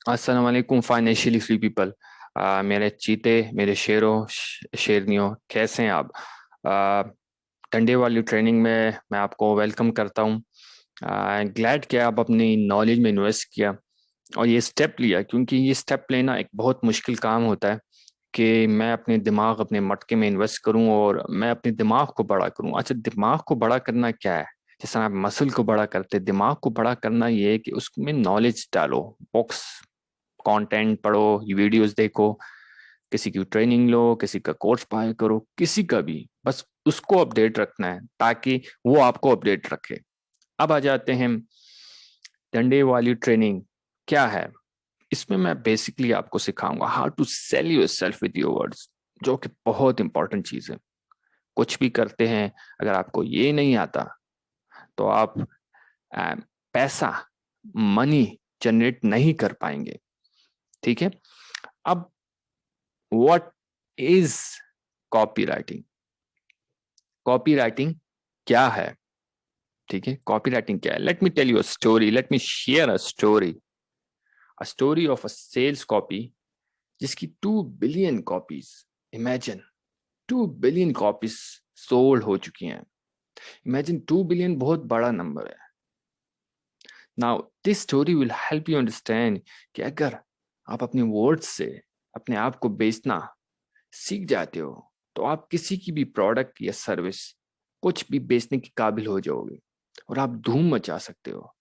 अस्सलाम वालेकुम financially free people. मेरे चीते, मेरे शेरों शेरनियों, कैसे हैं आप? आ, डंडे वाली ट्रेनिंग में मैं आपको वेलकम करता हूँ। ग्लैड कि आप अपनी नॉलेज में इन्वेस्ट किया और ये स्टेप लिया, क्योंकि ये स्टेप लेना एक बहुत मुश्किल काम होता है कि मैं अपने दिमाग, अपने मटके में इन्वेस्ट करूं और मैं अपने दिमाग को बड़ा करूं। अच्छा, दिमाग को बड़ा करना क्या है? जैसे आप मसल को बड़ा करते, दिमाग को बड़ा करना ये है कि उसमें नॉलेज डालो, बुक्स, कंटेंट पढ़ो, वीडियोस देखो, किसी की ट्रेनिंग लो, किसी का कोर्स बाय करो, किसी का भी, बस उसको अपडेट रखना है ताकि वो आपको अपडेट रखे। अब आ जाते हैं, डंडे वाली ट्रेनिंग क्या है? इसमें मैं बेसिकली आपको सिखाऊंगा how to sell yourself with your words, जो कि बहुत इंपॉर्टेंट चीज है। कुछ भी करते हैं, अगर आपको ये नहीं आता तो आप पैसा, मनी जनरेट नहीं कर पाएंगे। ठीक है। अब what is copywriting? Copywriting क्या है? ठीक है, कॉपी राइटिंग क्या है? Let me tell you a story, let me share a story of a sales copy जिसकी 2 billion copies, imagine, 2 billion copies sold हो चुकी हैं। इमेजिन 2 बिलियन बहुत बड़ा नंबर है। Now this story will help you understand कि अगर आप अपने वर्ड्स से अपने आप को बेचना सीख जाते हो तो आप किसी की भी प्रोडक्ट या सर्विस कुछ भी बेचने के काबिल हो जाओगे और आप धूम मचा सकते हो।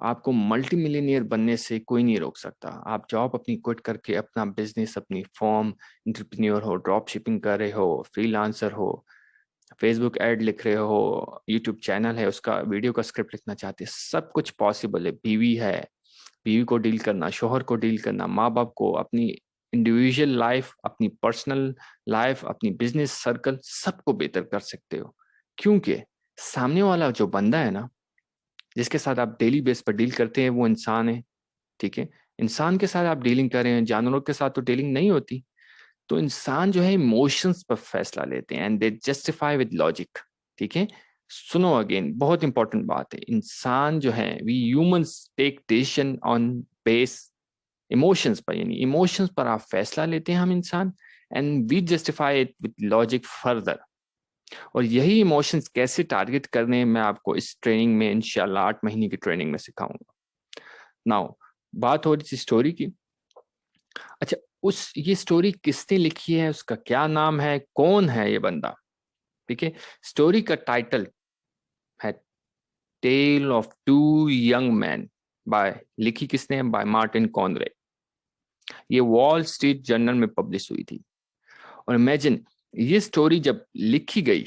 आपको मल्टी मिलियनियर बनने से कोई नहीं रोक सकता। आप जॉब अपनी क्विट करके अपना बिजनेस, अपनी फॉर्म, इंटरप्रेन्योर हो, ड्रॉप शिपिंग कर रहे हो, फ्रीलांसर हो, फेसबुक ऐड लिख रहे हो, यूट्यूब चैनल है उसका वीडियो का स्क्रिप्ट लिखना चाहते हैं, सब कुछ पॉसिबल है। बीवी है, बीवी को डील करना, शोहर को डील करना, माँ बाप को, अपनी इंडिविजुअल लाइफ, अपनी पर्सनल लाइफ, अपनी बिजनेस सर्कल, सबको बेहतर कर सकते हो। क्योंकि सामने वाला जो बंदा है ना, जिसके साथ आप डेली बेस पर डील करते हैं, वो इंसान है। ठीक है। इंसान के साथ आप डीलिंग कर रहे हैं, जानवरों के साथ तो डीलिंग नहीं होती। तो इंसान जो है इमोशंस पर फैसला लेते हैं and they justify with logic. ठीक है। सुनो अगेन, बहुत इंपॉर्टेंट बात है। इंसान जो है, we humans take decision on base emotions पर, यानी इमोशंस पर आप फैसला लेते हैं हम इंसान, and we justify it with logic further. और यही इमोशंस कैसे टारगेट करने हैं, मैं आपको इस ट्रेनिंग में इंशाल्लाह 8 महीने की ट्रेनिंग में सिखाऊंगा। नाउ, बात हो रही थी स्टोरी की। अच्छा, उस ये स्टोरी किसने लिखी है, उसका क्या नाम है, कौन है ये बंदा? ठीक है। स्टोरी का टाइटल है tale of two young man. By, लिखी किसने है? By Martin Conroy. ये वॉल स्ट्रीट जर्नल में पब्लिश हुई थी। और इमेजिन, ये स्टोरी जब लिखी गई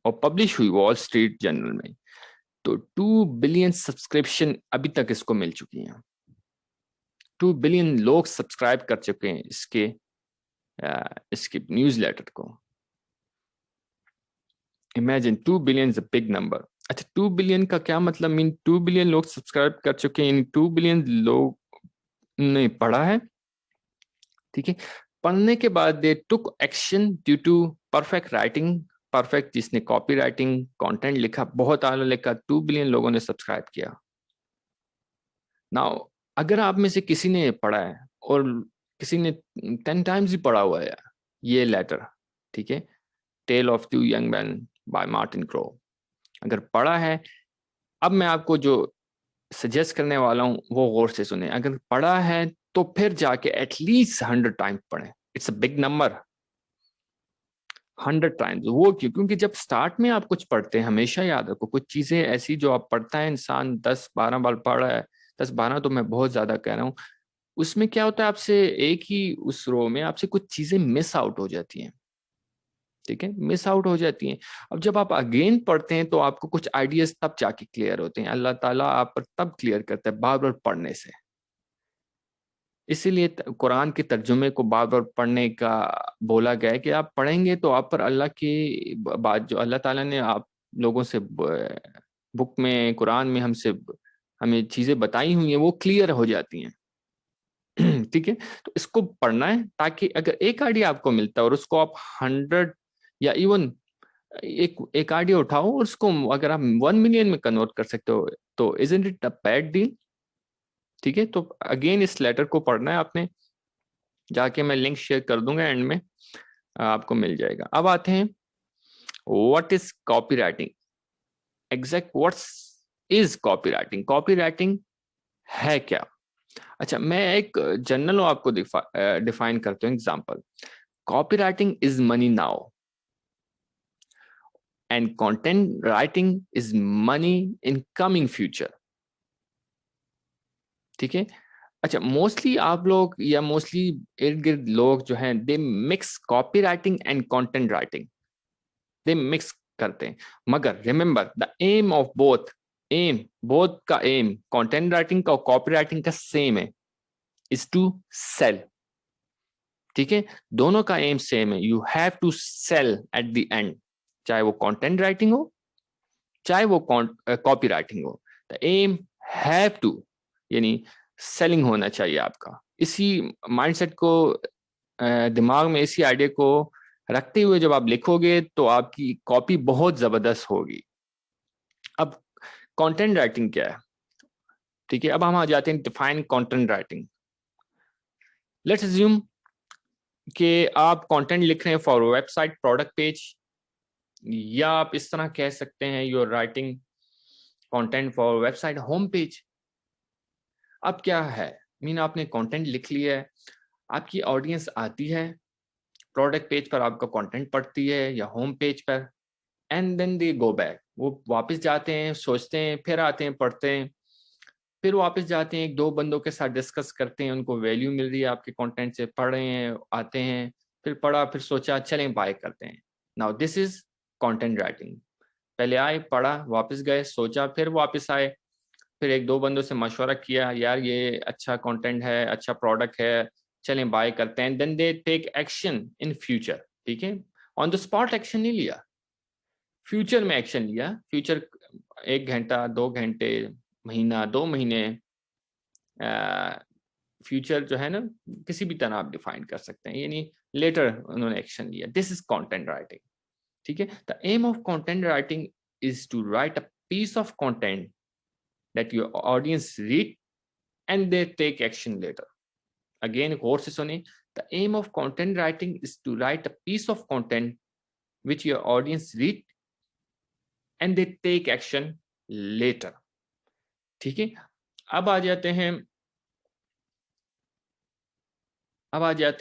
और पब्लिश हुई वॉल स्ट्रीट जर्नल में, तो 2 बिलियन सब्सक्रिप्शन अभी तक इसको मिल चुकी हैं। 2 बिलियन लोग सब्सक्राइब कर चुके हैं इसके न्यूज लेटर को। Imagine, 2 billion is a big number. अच्छा, 2 बिलियन का क्या मतलब? मीन 2 बिलियन लोग सब्सक्राइब कर चुके हैं, यानी 2 बिलियन लोग ने पढ़ा है। ठीक है। पढ़ने के बाद they took action due to perfect writing. Perfect, जिसने कॉपी राइटिंग कंटेंट लिखा, बहुत आला लिखा, 2 बिलियन लोगों ने सब्सक्राइब किया। नाउ, अगर आप में से किसी ने पढ़ा है और किसी ने 10 टाइम्स भी पढ़ा हुआ है ये लेटर, ठीक है, tale of two young man by Martin Crow, अगर पढ़ा है, अब मैं आपको जो सजेस्ट करने वाला हूं वो गौर से सुने। अगर पढ़ा है तो फिर जाके एटलीस्ट 100 टाइम्स पढ़े। It's a big number. 100 times. वो क्यों? क्योंकि जब स्टार्ट में आप कुछ पढ़ते हैं, हमेशा याद रखो, कुछ चीजें ऐसी जो आप पढ़ता है इंसान 10-12 बार पढ़ रहा है, 10-12 तो मैं बहुत ज्यादा कह रहा हूँ, उसमें क्या होता है, आपसे एक ही उस रो में आपसे कुछ चीजें मिस आउट हो जाती हैं। ठीक है, मिस आउट हो जाती हैं। अब जब आप अगेन पढ़ते हैं तो आपको कुछ आइडियाज तब जाके क्लियर होते हैं। अल्लाह ताला आप पर तब क्लियर करता है, बार बार पढ़ने से। इसीलिए कुरान के तर्जुमे को बार बार पढ़ने का बोला गया है कि आप पढ़ेंगे तो आप पर अल्लाह की बात, जो अल्लाह ताला ने आप लोगों से बुक में, कुरान में हमसे, हमें चीजें बताई हुई हैं, वो क्लियर हो जाती हैं। ठीक है। तो इसको पढ़ना है ताकि अगर एक आइडिया आपको मिलता है और उसको आप 100 या इवन एक एक आइडिया उठाओ और उसको अगर आप 1 मिलियन में कन्वर्ट कर सकते हो, तो isn't it a bad deal? ठीक है, तो अगेन इस लेटर को पढ़ना है आपने, जाके मैं लिंक शेयर कर दूंगा एंड में, आपको मिल जाएगा। अब आते हैं what is copy writing, exact what's is copywriting, copy writing है क्या। अच्छा, मैं एक जनरल आपको डिफाइन करता हूँ, example, copy writing is money now and content writing is money in coming future. ठीक है। अच्छा, मोस्टली आप लोग या मोस्टली इर्द गिर्द लोग जो हैं, they mix copy writing and content writing, they mix करते हैं। मगर remember the aim of both, aim both का एम कंटेंट राइटिंग का और कॉपी राइटिंग का सेम है, इज टू सेल। ठीक है, दोनों का एम सेम है, you have to sell at the end, चाहे वो कंटेंट राइटिंग हो चाहे वो कॉपी राइटिंग हो, द एम हैव टू, यानी सेलिंग होना चाहिए आपका। इसी माइंडसेट को दिमाग में, इसी आइडिया को रखते हुए जब आप लिखोगे तो आपकी कॉपी बहुत जबरदस्त होगी। अब कंटेंट राइटिंग क्या है, ठीक है, अब हम आ जाते हैं define content writing. Let's assume कि आप कंटेंट लिख रहे हैं फॉर वेबसाइट प्रोडक्ट पेज, या आप इस तरह कह सकते हैं you are writing content for website home page. अब क्या है, मीन आपने कंटेंट लिख लिया है, आपकी ऑडियंस आती है प्रोडक्ट पेज पर, आपका कंटेंट पढ़ती है या होम पेज पर, and then they go back, वो वापस जाते हैं, सोचते हैं, फिर आते हैं, पढ़ते हैं, फिर वापस जाते हैं, एक दो बंदों के साथ डिस्कस करते हैं, उनको वैल्यू मिल रही है आपके कंटेंट से, पढ़ रहे हैं, आते हैं, फिर पढ़ा, फिर सोचा चलें बाय करते हैं। Now this is content writing. पहले आए, पढ़ा, वापस गए, सोचा, फिर वापस आए, फिर एक दो बंदों से मशवरा किया, यार ये अच्छा कंटेंट है, अच्छा प्रोडक्ट है, चलें बाय करते हैं, then they take action in future. ठीक है, ऑन द स्पॉट एक्शन नहीं लिया, फ्यूचर में एक्शन लिया। फ्यूचर 1 घंटा, 2 घंटे, महीना, 2 महीने, फ्यूचर जो है ना, किसी भी तरह आप डिफाइन कर सकते हैं, यानी लेटर उन्होंने एक्शन लिया, दिस इज कंटेंट राइटिंग। ठीक है, the aim of content writing is to write a piece of content that your audience read and they take action later. Again गौर से सुने, the aim of content writing is to write a piece of content which your audience read and they take action later. ठीक है, अब आ जाते हैं, अब आ जाते